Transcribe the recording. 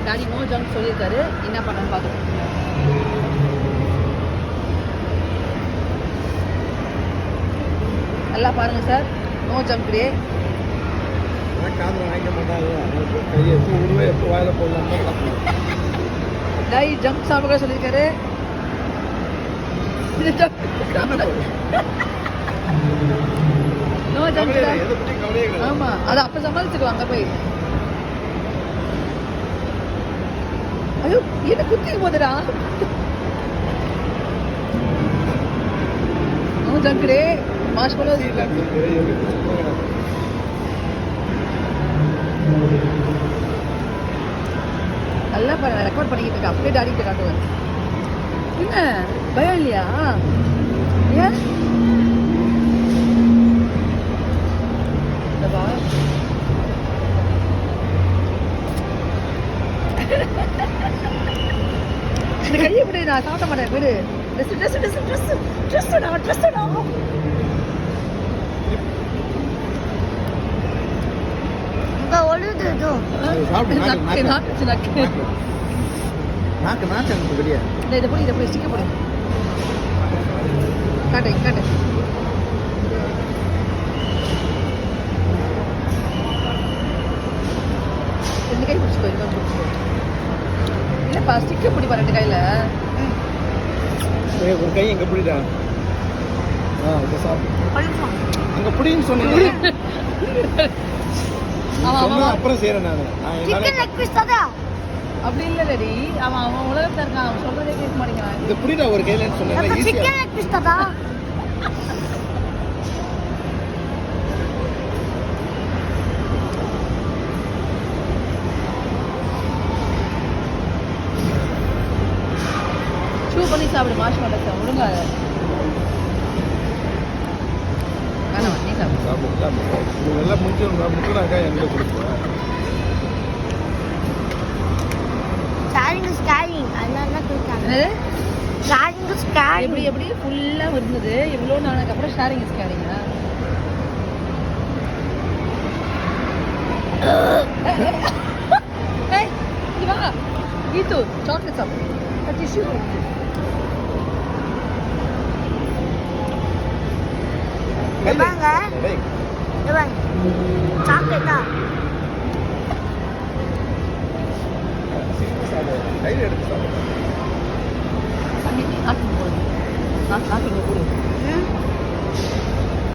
Daddy no junk சொல்லியிருக்காரு. என்ன பண்ணணும்னு பார்க்கணும். நல்லா பாருங்க sir, no junk day. Daddy junk சாப்பிட சொல்லியிருக்காரு. No junk. ஆமா, அது அப்ப சமாளிச்சுக்குவாங்க போய். ஐயோ என்ன குத்தி போதுடா. No junk day. மார்ஷ்மெல்லோ நல்லா பாருங்க, ரெக்கார்ட் பண்ணிக்கிட்டு இருக்கேன். அப்படியே டாடிக்கிட்ட காட்டுவேன். என்ன பயம் இல்லையா? ஏன் இந்த கையை விடு, நான் சாப்பிட மாட்டேன். விடு. இதை போய் ஸ்டிக்க போடு. காட்டு காட்டு. ரெண்டு கை பிடிச்சிக்கோ. இல்லப்பா ஸ்டிக்க பிடிப்பா ரெண்டு கையில. ஒரு கை எங்க பிடிடா. அங்க பிடின்னு சொன்னீங்க. அப்புறம் செய்யறேன் நான். அப்படி இல்ல ரெடி. அவன் உலகத்துல இருக்கான். அவன் சொல்றதே கேட்க மாட்டேங்கிறான். இது புரியுதா? ஒரு கையில சொன்னேன். சூ பண்ணி சாப்பிடு. மார்ஷ்மெல்லோ ஒழுங்கா வேணாம், நீ சாப்பிடு. எல்லாம் முடிச்சுனாக்கா எங்க கொடுப்பேன். எப்படி ஃபுல்லா இருந்தது. எவ்வளோ நாளுக்கு அப்புறம் ஷேரிங் இஸ் கேரிங்கா? வா கீது சாக்லேட் சாப்பிடு. டிஷ்யூ சாக்லேட்டா? கையில் எடுத்து சாப்பிடு. நாட்டிங்க போடு.